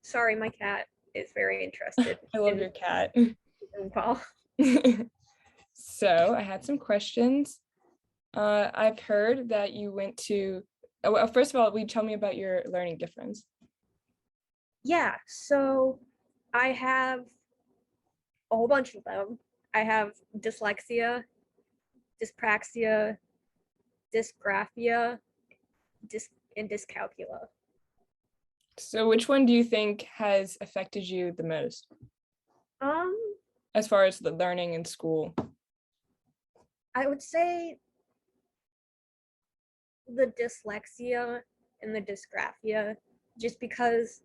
Sorry, my cat is very interested I love in your cat. football. So I had some questions. I've heard that you went to, oh, well, first of all, will you tell me about your learning difference? Yeah, so I have a whole bunch of them. I have dyslexia, dyspraxia, dysgraphia, and dyscalculia. So which one do you think has affected you the most Um, as far as the learning in school? I would say the dyslexia and the dysgraphia, just because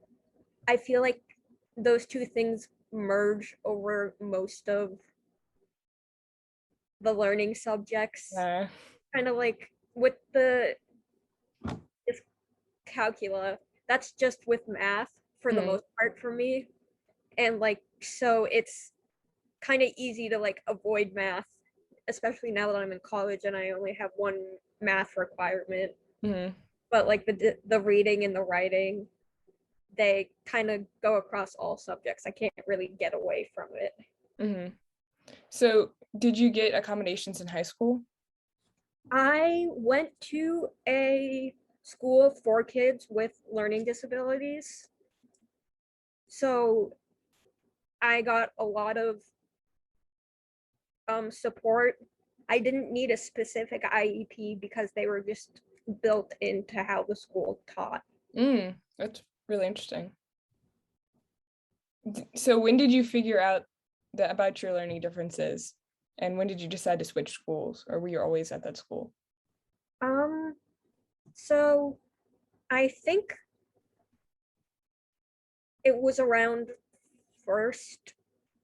I feel like those two things merge over most of the learning subjects. Uh, Kind of like with the dyscalculia, that's just with math for the mm, most part for me. And like, so it's kind of easy to like avoid math, especially now that I'm in college and I only have one math requirement. mm, But like the reading and the writing, they kind of go across all subjects. I can't really get away from it. mm. So did you get accommodations in high school? I went to a school for kids with learning disabilities. So I got a lot of support. I didn't need a specific IEP because they were just built into how the school taught. That's really interesting. So when did you figure out that about your learning differences? And when did you decide to switch schools, or were you always at that school? Um, so I think it was around first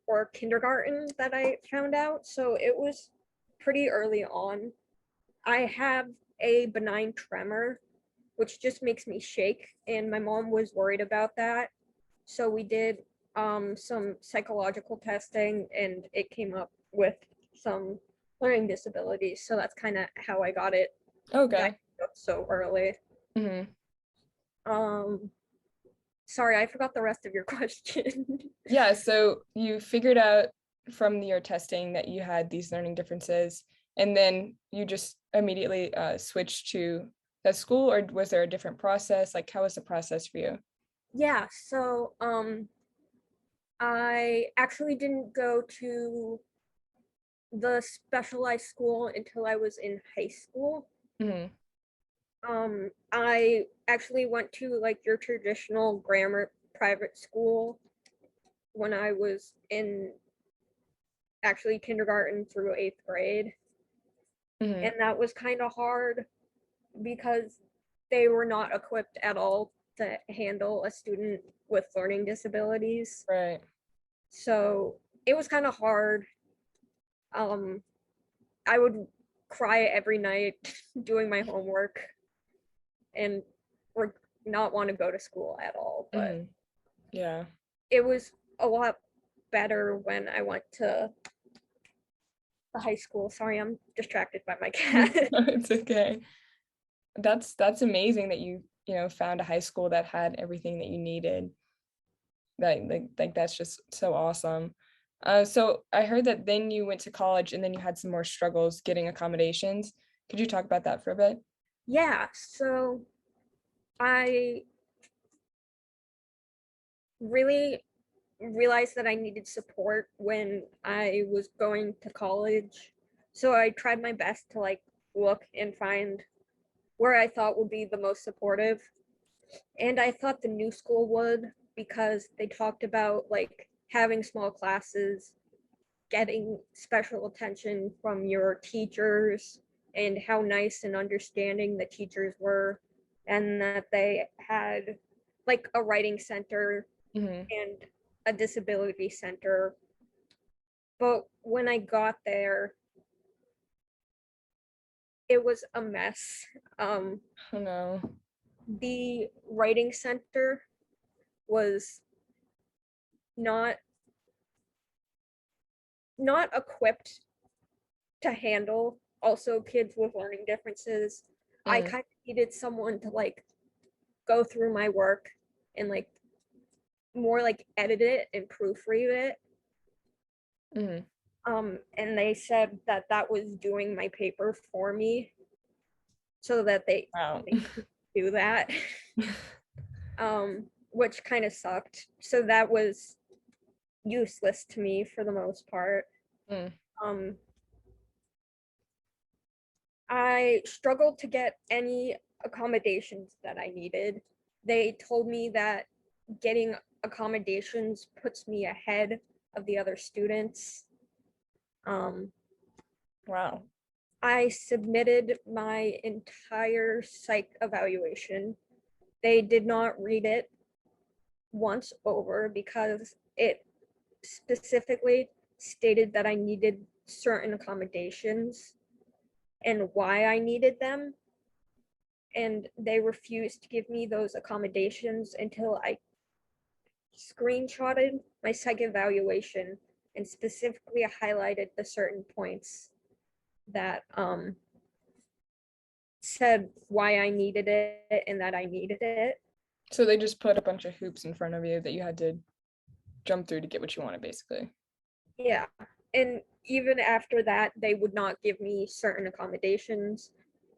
or kindergarten that I found out. So it was pretty early on. I have a benign tremor, which just makes me shake, and my mom was worried about that. So we did some psychological testing, and it came up with some learning disabilities. So that's kind of how I got it Okay. diagnosed so early. Hmm. Um, Sorry, I forgot the rest of your question. Yeah, so you figured out from your testing that you had these learning differences, and then you just immediately switched to that school, or was there a different process? Like, how was the process for you? Yeah, so I actually didn't go to the specialized school until I was in high school. Hmm. I actually went to like your traditional grammar private school when I was in actually kindergarten through 8th grade. Hmm. And that was kind of hard because they were not equipped at all to handle a student with learning disabilities. Right. So it was kind of hard. Um, I would cry every night doing my homework and not want to go to school at all. But Hmm. Yeah. it was a lot better when I went to the high school. Sorry, I'm distracted by my cat. It's okay. That's amazing that you found a high school that had everything that you needed. Like that's just so awesome. So I heard that then you went to college and then you had some more struggles getting accommodations. Could you talk about that for a bit? Yeah, so I really realized that I needed support when I was going to college. So I tried my best to like look and find where I thought would be the most supportive. And I thought the new school would, because they talked about like having small classes, getting special attention from your teachers, and how nice and understanding the teachers were, and that they had like a writing center Hmm. and a disability center. But when I got there, it was a mess. Um, Oh no. the writing center was not not equipped to handle also kids with learning differences. I Mm, kind of needed someone to like go through my work and like more like edit it and proofread it. Mhm. And they said that that was doing my paper for me, so that Wow. they could do that. Which kind of sucked. So that was useless to me for the most part. Mm. Um, I struggled to get any accommodations that I needed. They told me that getting accommodations puts me ahead of the other students. Um, Wow. I submitted my entire psych evaluation. They did not read it once over because it specifically stated that I needed certain accommodations and why I needed them. And they refused to give me those accommodations until I screenshotted my psych evaluation and specifically highlighted the certain points that said why I needed it and that I needed it. So they just put a bunch of hoops in front of you that you had to jump through to get what you wanted, basically. Yeah. And even after that, they would not give me certain accommodations.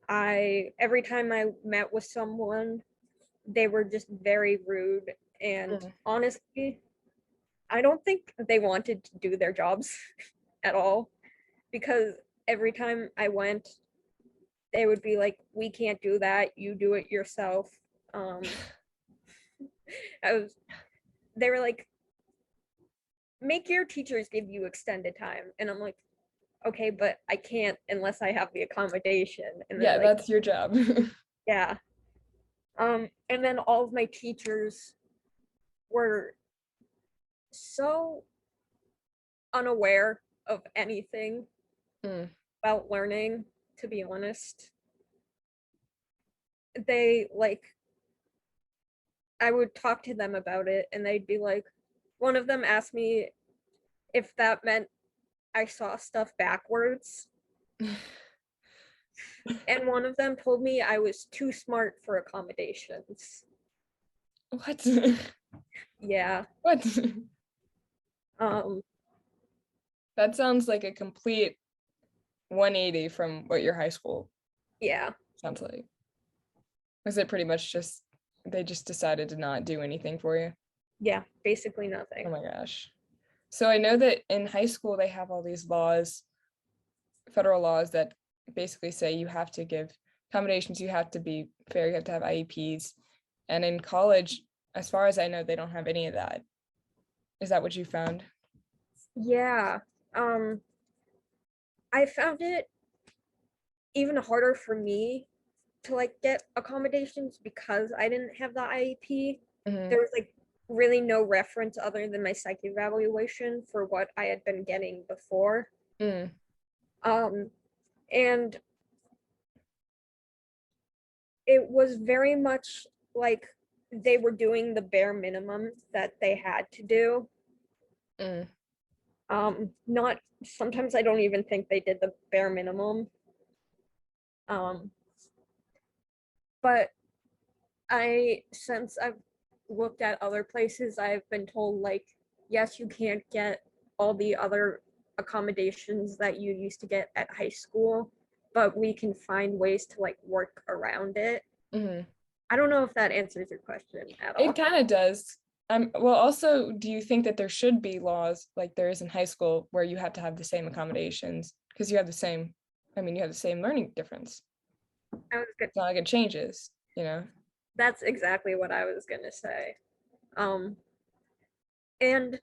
Every time I met with someone, they were just very rude. And Mm. honestly, I don't think they wanted to do their jobs at all, because every time I went, they would be like, "We can't do that. You do it yourself." Um, I was. They were like, "Make your teachers give you extended time," and I'm like, "Okay, but I can't unless I have the accommodation." And they're Yeah, like, that's your job. "Yeah." And then all of my teachers were so unaware of anything Mm. about learning, to be honest. They like, I would talk to them about it and they'd be like, one of them asked me if that meant I saw stuff backwards. And one of them told me I was too smart for accommodations. What? Yeah. What? Um, That sounds like a complete 180 from what your high school yeah. sounds like. Was it pretty much just they just decided to not do anything for you? Yeah. Basically Oh nothing. my gosh. So I know that in high school they have all these laws, federal laws that basically say you have to give accommodations, you have to be fair, you have to have IEPs. And in college, as far as I know, they don't have any of that. Is that what you found? Yeah. Um, I found it even harder for me to like get accommodations because I didn't have the IEP. Hmm. There was like really no reference other than my psych evaluation for what I had been getting before. Mm. Um, and it was very much like they were doing the bare minimum that they had to do. Mm. Not sometimes I don't even think they did the bare minimum. Um, but since I've looked at other places, I've been told like, yes, you can't get all the other accommodations that you used to get at high school, but we can find ways to like work around it. Hmm. I don't know if that answers your question at It all. kind of does. Well, also, do you think that there should be laws like there is in high school where you have to have the same accommodations because you have the same, I mean, you have the same learning difference. I was good. It's not like it changes, you know? That's exactly what I was gonna say. Um, and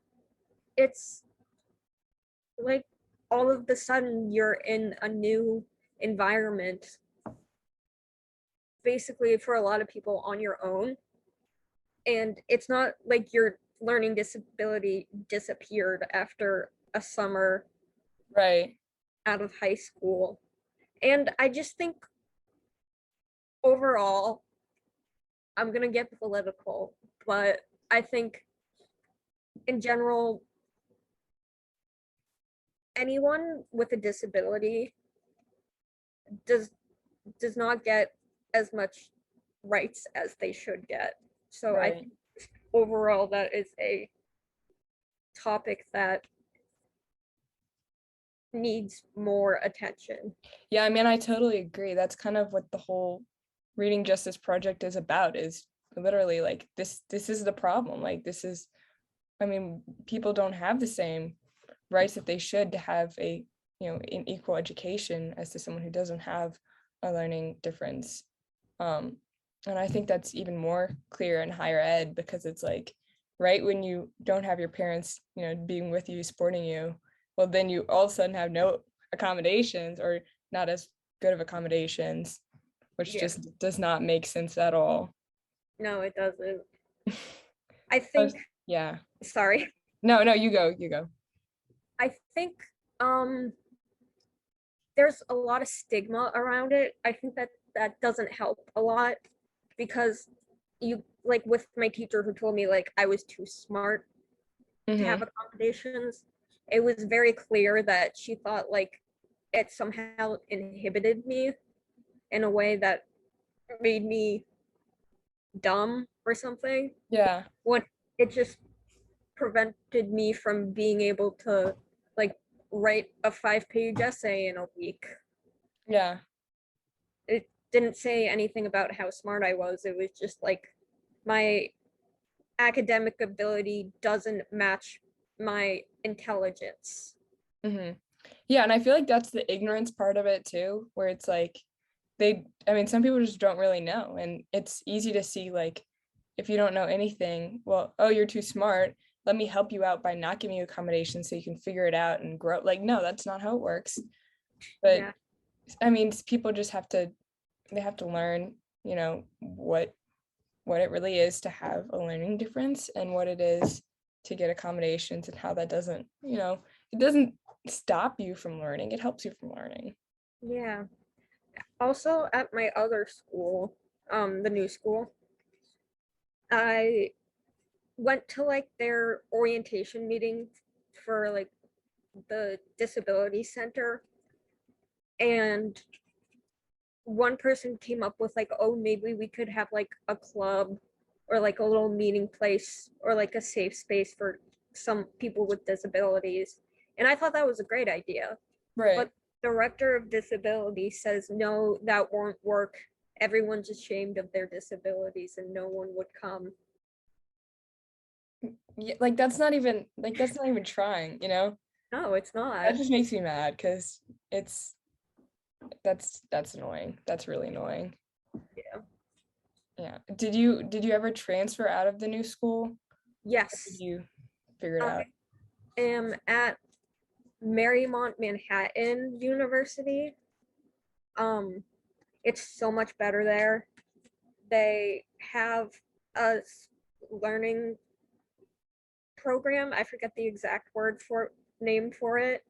it's like all of the sudden you're in a new environment, basically for a lot of people on your own. And it's not like your learning disability disappeared after a summer Right. out of high school. And I just think overall, I'm gonna get political, but I think in general, anyone with a disability does not get as much rights as they should get. So I Right. think overall, that is a topic that needs more attention. Yeah, I mean, I totally agree. That's kind of what the whole Reading Justice Project is about, is literally like this is the problem. Like this is, I mean, people don't have the same rights that they should to have a, an equal education as to someone who doesn't have a learning difference. Um, and I think that's even more clear in higher ed, because it's like right when you don't have your parents, being with you, supporting you, well, then you all of a sudden have no accommodations, or not as good of accommodations, which Yeah, just does not make sense at all. no, it doesn't. I But, think, yeah. sorry, No, no, you go. I think um there's a lot of stigma around it. I think that that doesn't help a lot because you like with my teacher who told me like I was too smart to have Mm-hmm. accommodations, it was very clear that she thought like it somehow inhibited me in a way that made me dumb or something. Yeah, When it just prevented me from being able to like write a 5-page essay in a week. yeah. It didn't say anything about how smart I was. It was just like my academic ability doesn't match my intelligence. Mm-hmm. Yeah, and I feel like that's the ignorance part of it too, where it's like I mean, some people just don't really know. And it's easy to see, like, if you don't know anything, well, oh, you're too smart. Let me help you out by not giving you accommodations so you can figure it out and grow. Like, no, that's not how it works. But Yeah. I mean, people just they have to learn, what it really is to have a learning difference, and what it is to get accommodations, and how that doesn't, it doesn't stop you from learning. It helps you from learning. Yeah. Also at my other school, the new school, I went to like their orientation meeting for like the disability center, and one person came up with like, oh, maybe we could have like a club or like a little meeting place or like a safe space for some people with disabilities. And I thought that was a great idea. Right. But the director of disability says, no, that won't work. Everyone's ashamed of their disabilities and no one would come. Yeah, like that's not even trying, No, it's not. that just makes me mad, because it's that's annoying. That's really annoying. Yeah. Yeah. Did you ever transfer out of the new school? Or did Yes, you figure it I out? am at Marymount Manhattan University. Um, it's so much better there. They have a learning program. I forget the exact word for name for it,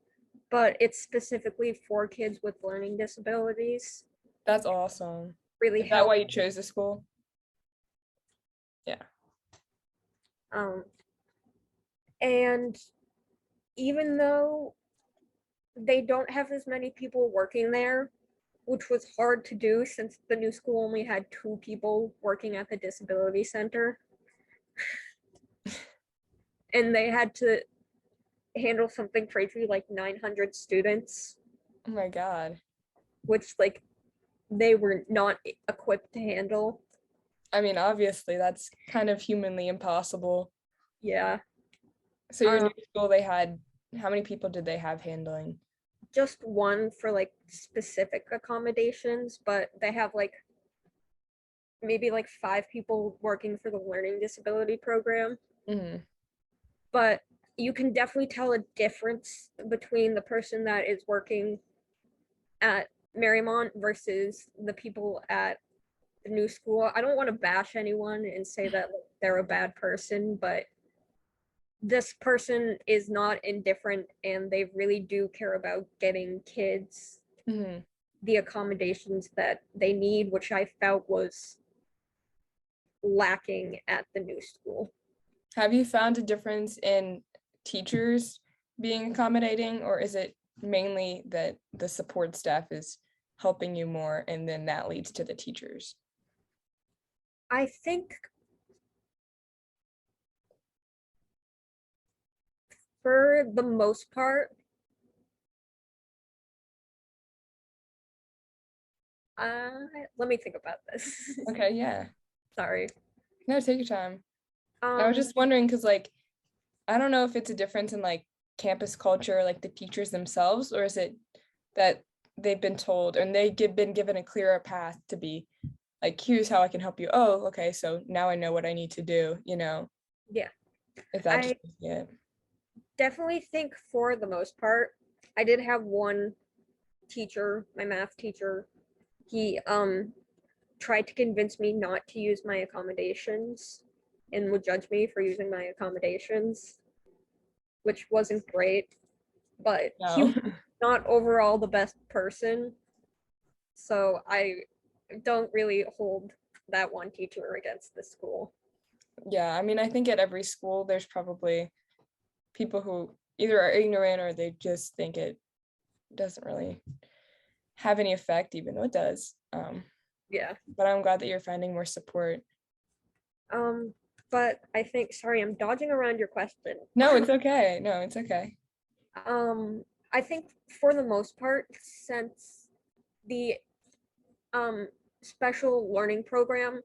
but it's specifically for kids with learning disabilities. That's awesome. Really Is that help. why you chose the school? Yeah. Um, and even though they don't have as many people working there, which was hard to do since the new school only had 2 people working at the disability center, and they had to handle something crazy like 900 students, Oh my God. which like they were not equipped to handle. I mean, obviously, that's kind of humanly impossible. Yeah. So your Um, new school, they had, how many people did they have handling? just one for like specific accommodations, but they have like maybe like 5 people working for the learning disability program. Hmm. But you can definitely tell a difference between the person that is working at Marymount versus the people at the new school. I don't want to bash anyone and say that like, they're a bad person, but this person is not indifferent and they really do care about getting kids Hmm. the accommodations that they need, which I felt was lacking at the new school. Have you found a difference in teachers being accommodating, or is it mainly that the support staff is helping you more, and then that leads to the teachers? I think For the most part, let me think about this. Okay, yeah. Sorry. No, take your time. I was Um, just wondering because, like, I don't know if it's a difference in like campus culture, like the teachers themselves, or is it that they've been told and been given a clearer path to be like, here's how I can help you. Oh, okay, so now I know what I need to do, yeah, if that just I it. definitely think for the most part, I did have one teacher, my math teacher. He tried to convince me not to use my accommodations and would judge me for using my accommodations, which wasn't great, but he No. was not overall the best person. So I don't really hold that one teacher against the school. Yeah, I mean, I think at every school there's probably people who either are ignorant or they just think it doesn't really have any effect, even though it does. Yeah. But I'm glad that you're finding more support. Um, but I think, sorry, I'm dodging around your question. No, it's okay. No, it's okay. um, I think for the most part, since the um special learning program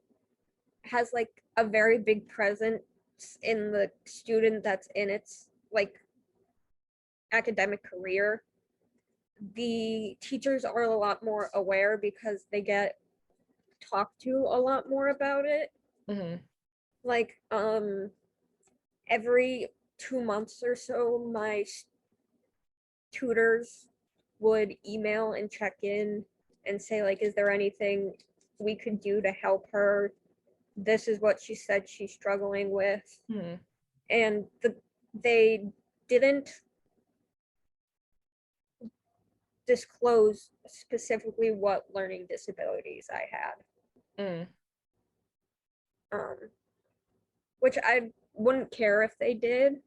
has like a very big presence in the student that's in its like academic career, the teachers are a lot more aware because they get talked to a lot more about it. Hmm. Like every 2 months or so, my tutors would email and check in and say like, is there anything we could do to help her? This is what she said she's struggling with. Hmm. And they didn't disclose specifically what learning disabilities I had, Mm. um, which I wouldn't care if they did,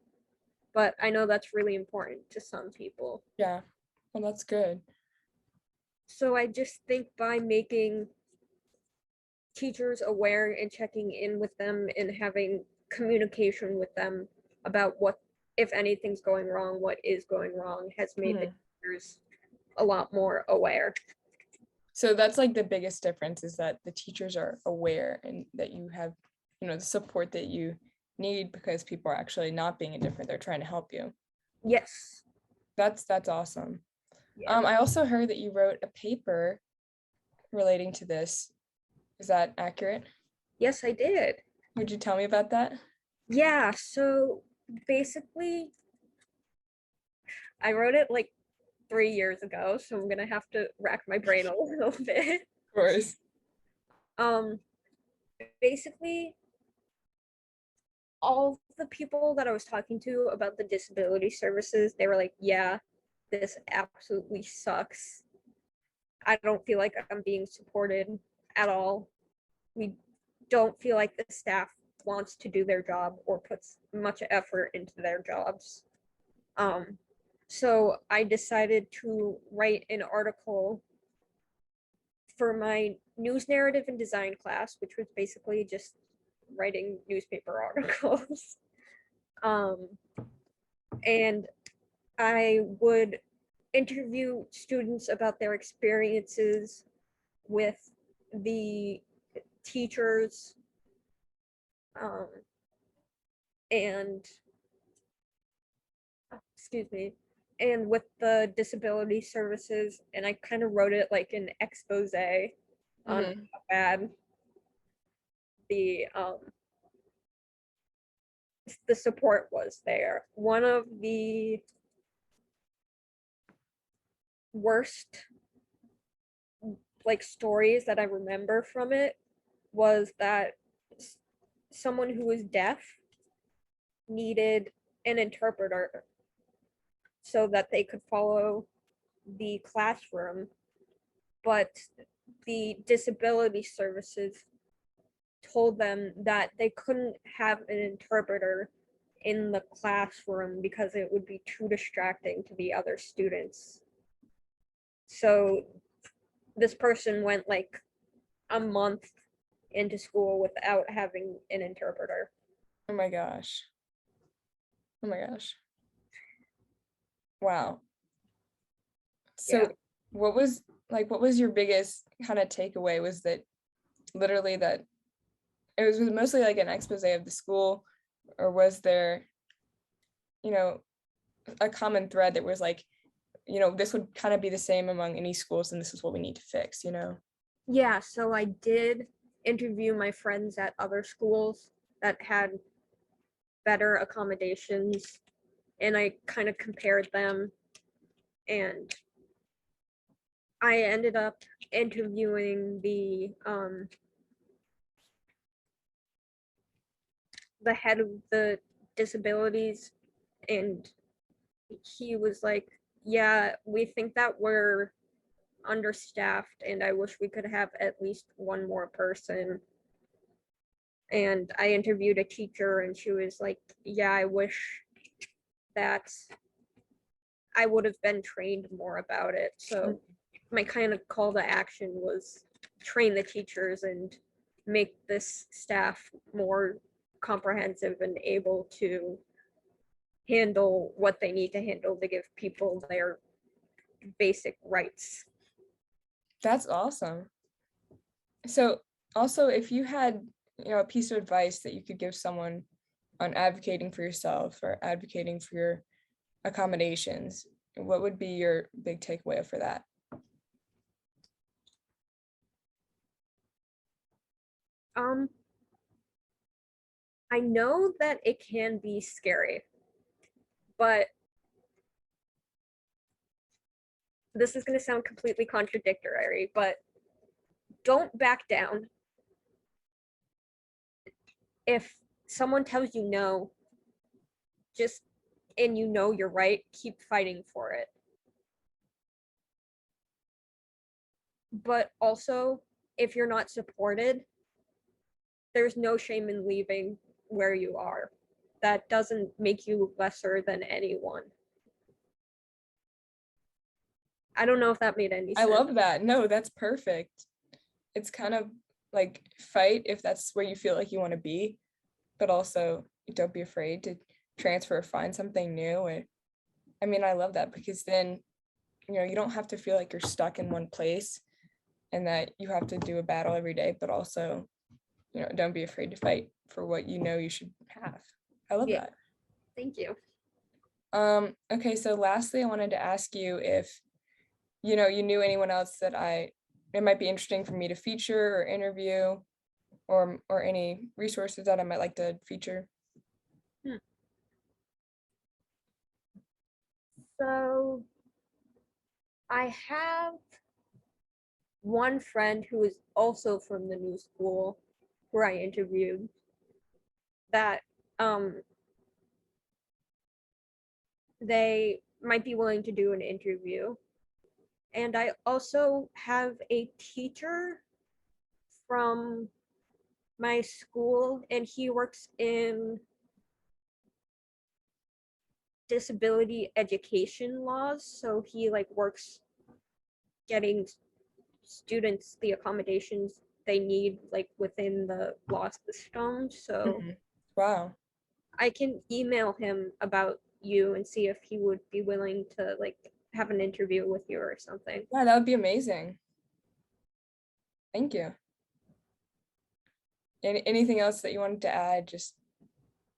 but I know that's really important to some people. Yeah. Well, that's good. So I just think by making teachers aware and checking in with them and having communication with them about what, if anything's going wrong, what is going wrong, has made the Hmm. teachers a lot more aware. So that's like the biggest difference is that the teachers are aware and that you have, the support that you need because people are actually not being indifferent. They're trying to help you. Yes. That's awesome. Yeah. I also heard that you wrote a paper relating to this. Is that accurate? Yes, I did. Would you tell me about that? Yeah. So basically, I wrote it like 3 years ago, so I'm gonna have to rack my brain a little bit. Of course. Um, basically, all the people that I was talking to about the disability services, they were like, yeah, this absolutely sucks. I don't feel like I'm being supported at all. We don't feel like the staff wants to do their job or puts much effort into their jobs. Um, so I decided to write an article for my news narrative and design class, which was basically just writing newspaper articles. um, and I would interview students about their experiences with the teachers, um, and excuse me, and with the disability services. And I kind of wrote it like an expose on Hmm. how bad the support was there. One of the worst like stories that I remember from it was that someone who was deaf needed an interpreter so that they could follow the classroom, but the disability services told them that they couldn't have an interpreter in the classroom because it would be too distracting to the other students. So this person went like a month into school without having an interpreter. Oh my gosh. Oh my gosh. Wow. Yeah. So what was your biggest kind of takeaway? Was that literally that it was mostly like an expose of the school, or was there, you know, a common thread that was like, this would kind of be the same among any schools and this is what we need to fix? Yeah, so I did interview my friends at other schools that had better accommodations, and I kind of compared them, and I ended up interviewing the head of the disabilities, and he was like, yeah, we think that we're understaffed and I wish we could have at least one more person. And I interviewed a teacher and she was like, yeah, I wish that I would have been trained more about it. So my kind of call to action was train the teachers and make this staff more comprehensive and able to handle what they need to handle to give people their basic rights. That's awesome. So also, if you had, a piece of advice that you could give someone on advocating for yourself or advocating for your accommodations, what would be your big takeaway for that? Um, I know that it can be scary, but this is going to sound completely contradictory, but don't back down. If someone tells you no, just and you know you're right, keep fighting for it. But also, if you're not supported, there's no shame in leaving where you are. That doesn't make you lesser than anyone. I don't know if that made any I sense. love that. No, that's perfect. It's kind of like fight if that's where you feel like you want to be, but also don't be afraid to transfer or find something new. And I mean, I love that because then, you don't have to feel like you're stuck in one place and that you have to do a battle every day, but also, don't be afraid to fight for what you should have. I love Yeah, that. thank you. Okay, so lastly, I wanted to ask you if, you knew anyone else that it might be interesting for me to feature or interview, or any resources that I might like to feature. Hmm. So I have one friend who is also from the new school where I interviewed that they might be willing to do an interview. And I also have a teacher from my school, and he works in disability education laws. So he like works getting students the accommodations they need like within the law system. So Mhm. Wow. I can email him about you and see if he would be willing to like have an interview with you or something. Yeah, that would be amazing. Thank you. Anything else that you wanted to add, just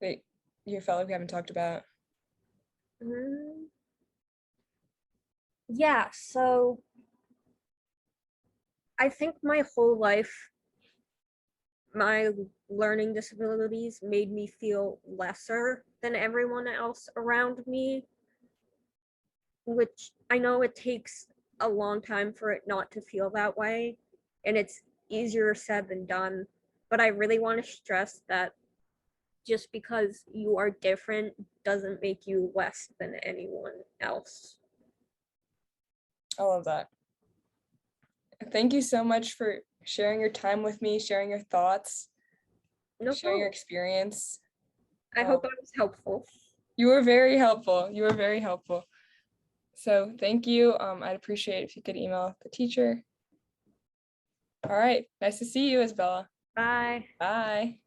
that you felt like we haven't talked about? Mm, yeah, so I think my whole life, my learning disabilities made me feel lesser than everyone else around me, which I know it takes a long time for it not to feel that way, and it's easier said than done. But I really want to stress that just because you are different doesn't make you less than anyone else. I love that. Thank you so much for sharing your time with me, sharing your thoughts, No sharing your problem. experience. I Um, hope I was helpful. you were very helpful. You were very helpful. So thank you. I'd appreciate if you could email the teacher. All right. Nice to see you, Isabella. Bye. Bye.